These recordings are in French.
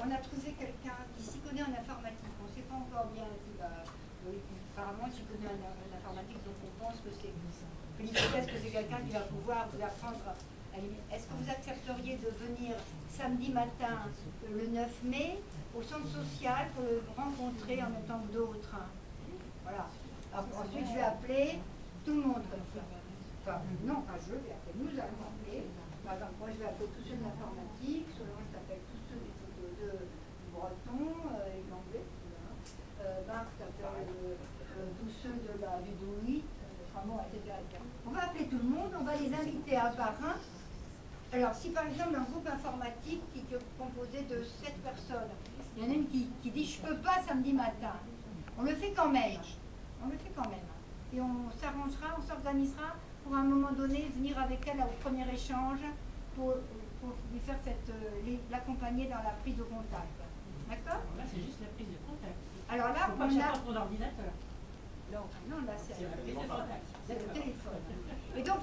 on a trouvé quelqu'un qui s'y connaît en informatique. On ne sait pas encore bien qui va. Apparemment, il s'y connaît en informatique, donc on pense que c'est l'hypothèse que c'est quelqu'un qui va pouvoir vous apprendre. Est-ce que vous accepteriez de venir samedi matin, le 9 mai, au centre social pour le rencontrer en même temps que d'autres? Voilà. Ensuite, je vais appeler tout le monde comme ça. Enfin, non, pas je vais appeler, nous allons appeler. Par exemple, moi, je vais appeler tous ceux de l'informatique, selon je t'appelle tous ceux du breton et de l'anglais. Ben, je t'appelle tous ceux du Douy, etc. On va appeler tout le monde, on va les inviter un par un. Alors, si par exemple un groupe informatique qui est composé de 7 personnes, il y en a une qui dit je ne peux pas samedi matin, on le fait quand même. On le fait quand même. Et on s'arrangera, on s'organisera pour à un moment donné venir avec elle au premier échange pour lui faire l'accompagner dans la prise de contact. D'accord? Là, c'est juste la prise de contact. Alors là, on a ton ordinateur. Non, là, c'est la prise de contact. C'est le téléphone. Et donc,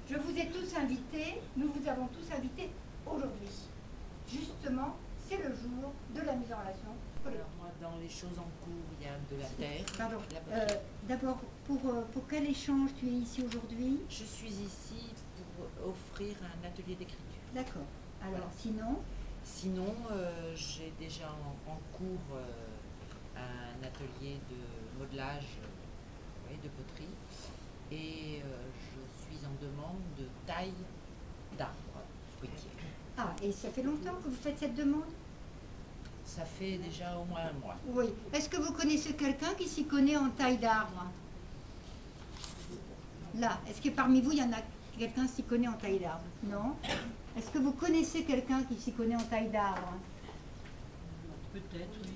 je vous ai tous invités, nous vous avons tous invités aujourd'hui. Justement, c'est le jour de la mise en relation. Alors moi, dans les choses en cours, il y a de la terre. Pardon. D'abord, pour quel échange tu es ici aujourd'hui? Je suis ici pour offrir un atelier d'écriture. D'accord. Alors, sinon? Sinon, j'ai déjà en cours un atelier de modelage, de poterie. Et je suis en demande de taille d'arbres fruitiers. Ah, et ça fait longtemps que vous faites cette demande? Ça fait déjà au moins un mois. Oui. Est-ce que vous connaissez quelqu'un qui s'y connaît en taille d'arbre? Là, est-ce que parmi vous, il y en a quelqu'un qui s'y connaît en taille d'arbre? Non. Est-ce que vous connaissez quelqu'un qui s'y connaît en taille d'arbre? Peut-être, oui.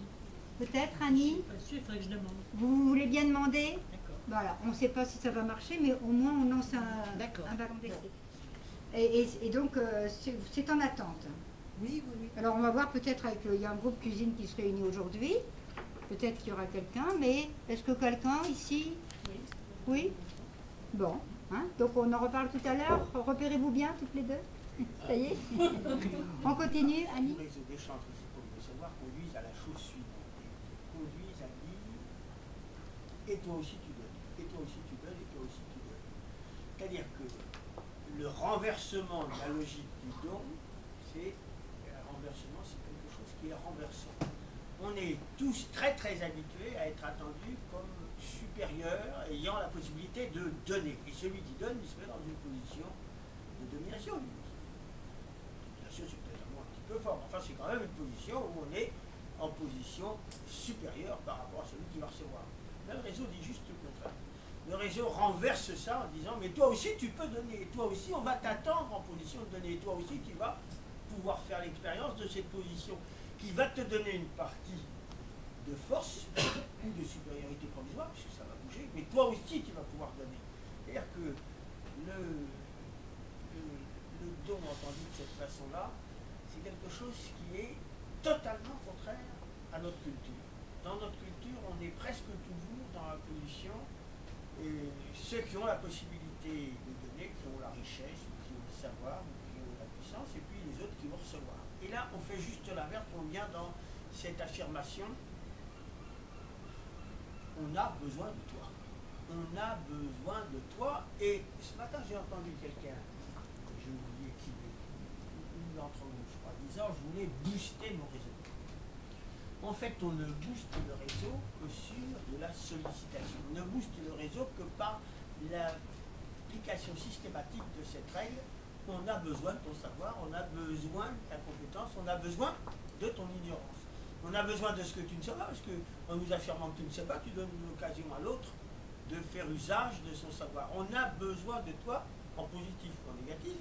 Peut-être, Annie? Je suis pas sûre, il faudrait que je demande. Vous voulez bien demander? D'accord. Voilà, on ne sait pas si ça va marcher, mais au moins on lance un ballon d'essai. Et donc, c'est en attente. Oui, oui, oui. Alors, on va voir peut-être il y a un groupe cuisine qui se réunit aujourd'hui. Peut-être qu'il y aura quelqu'un, mais est-ce que quelqu'un ici? Oui. Oui? Bon. Hein, donc, on en reparle tout à l'heure. Repérez-vous bien, toutes les deux? Ça y est? On continue, Annie? Les réseaux d'échange aussi pour le savoir conduisent à la chose suivante. Conduisent à dire et toi aussi tu donnes, et toi aussi tu donnes, et toi aussi tu donnes. C'est-à-dire que le renversement de la logique du don, c'est quelque chose qui est renversant. On est tous très très habitués à être attendus comme supérieurs, ayant la possibilité de donner. Et celui qui donne, il se met dans une position de domination. Domination, c'est peut-être un mot un petit peu fort, mais enfin c'est quand même une position où on est en position supérieure par rapport à celui qui va recevoir. Là, le réseau dit juste le contraire. Le réseau renverse ça en disant mais toi aussi tu peux donner, et toi aussi on va t'attendre en position de donner, et toi aussi tu vas pouvoir faire l'expérience de cette position qui va te donner une partie de force ou de supériorité provisoire, puisque ça va bouger, mais toi aussi tu vas pouvoir donner. C'est-à-dire que le don entendu de cette façon-là, c'est quelque chose qui est totalement contraire à notre culture. Dans notre culture, on est presque toujours dans la position ceux qui ont la possibilité de donner, qui ont la richesse, qui ont le savoir, qui ont la puissance, et puis les autres qui vont recevoir. Et là, on fait juste l'inverse, on vient dans cette affirmation, on a besoin de toi. On a besoin de toi. Et ce matin, j'ai entendu quelqu'un, j'ai oublié qui, une d'entre vous, je crois, disant, je voulais booster mon réseau. En fait, on ne booste le réseau que sur de la sollicitation. On ne booste le réseau que par l'application systématique de cette règle. On a besoin de ton savoir, on a besoin de ta compétence, on a besoin de ton ignorance. On a besoin de ce que tu ne sais pas, parce qu'en nous affirmant que tu ne sais pas, tu donnes une occasion à l'autre de faire usage de son savoir. On a besoin de toi, en positif ou en négatif,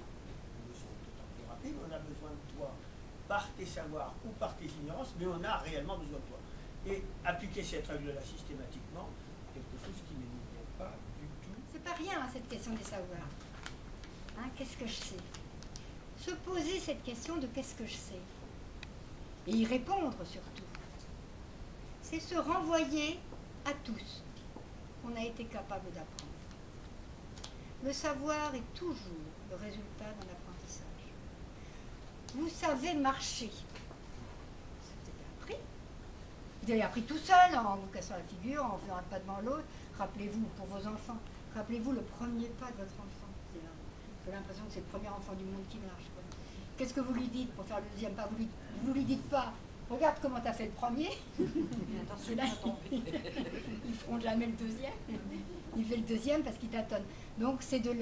nous sommes d'autant plus rapides, on a besoin de toi par tes savoirs ou par tes ignorances, mais on a réellement besoin de toi. Et appliquer cette règle-là systématiquement, quelque chose qui ne nous vient pas du tout. C'est pas rien, hein, cette question des savoirs. Hein, qu'est-ce que je sais? Se poser cette question de qu'est-ce que je sais? Et y répondre surtout. C'est se renvoyer à tous qu'on a été capable d'apprendre. Le savoir est toujours le résultat d'un apprentissage. Vous savez marcher. Vous avez appris tout seul, en vous cassant la figure, en faisant un pas devant l'autre. Rappelez-vous, pour vos enfants, rappelez-vous le premier pas de votre enfant. J'ai l'impression que c'est le premier enfant du monde qui marche. Qu'est-ce que vous lui dites pour faire le deuxième pas? Vous lui dites pas, regarde comment tu as fait le premier. Attention, Là, pas tomber. ils feront jamais le deuxième. Il fait le deuxième parce qu'il tâtonne. Donc c'est de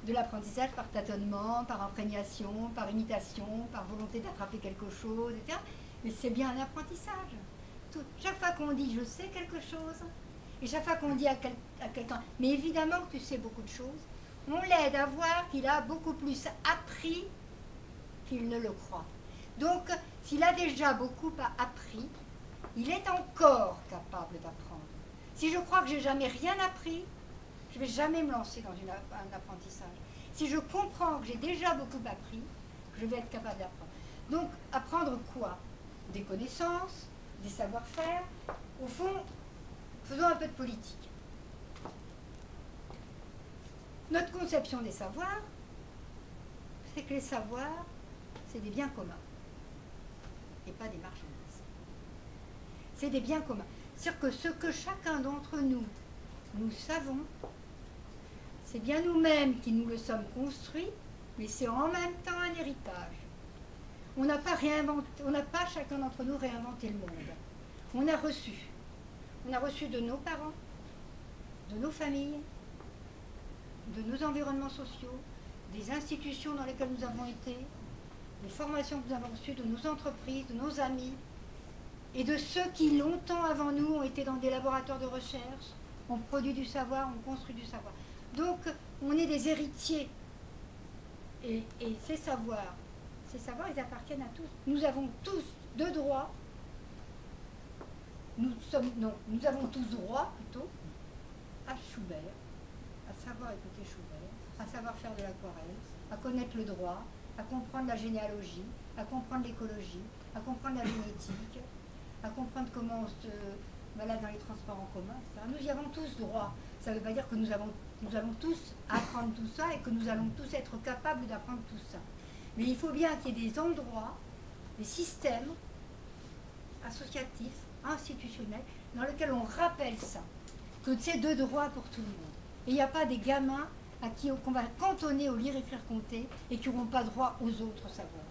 l'apprentissage par tâtonnement, par imprégnation, par imitation, par volonté d'attraper quelque chose, etc. Mais c'est bien un apprentissage. Chaque fois qu'on dit je sais quelque chose, et chaque fois qu'on dit à quelqu'un, mais évidemment que tu sais beaucoup de choses, on l'aide à voir qu'il a beaucoup plus appris qu'il ne le croit. Donc, s'il a déjà beaucoup appris, il est encore capable d'apprendre. Si je crois que j'ai jamais rien appris, je ne vais jamais me lancer dans un apprentissage. Si je comprends que j'ai déjà beaucoup appris, je vais être capable d'apprendre. Donc, apprendre quoi? Des connaissances, des savoir-faire. Au fond, faisons un peu de politique. Notre conception des savoirs, c'est que les savoirs, c'est des biens communs et pas des marchandises. C'est des biens communs. C'est-à-dire que ce que chacun d'entre nous savons, c'est bien nous-mêmes qui nous le sommes construits, mais c'est en même temps un héritage. On n'a pas chacun d'entre nous réinventé le monde. On a reçu de nos parents, de nos familles, de nos environnements sociaux, des institutions dans lesquelles nous avons été, des formations que nous avons reçues de nos entreprises, de nos amis, et de ceux qui longtemps avant nous ont été dans des laboratoires de recherche, ont produit du savoir, ont construit du savoir. Donc, on est des héritiers. Et ces savoirs, ils appartiennent à tous. Nous avons tous deux droits. Nous avons tous droit, plutôt, à Schubert, à savoir écouter Schubert, à savoir faire de l'aquarelle, à connaître le droit, à comprendre la généalogie, à comprendre l'écologie, à comprendre la génétique, à comprendre comment on se balade dans les transports en commun, etc. Nous y avons tous droit. Ça ne veut pas dire que nous allons tous apprendre tout ça et que nous allons tous être capables d'apprendre tout ça. Mais il faut bien qu'il y ait des endroits, des systèmes associatifs, institutionnels, dans lesquels on rappelle ça, que c'est deux droits pour tout le monde. Et il n'y a pas des gamins à qui qu'on va cantonner au lire, écrire, compter et qui n'auront pas droit aux autres savoirs.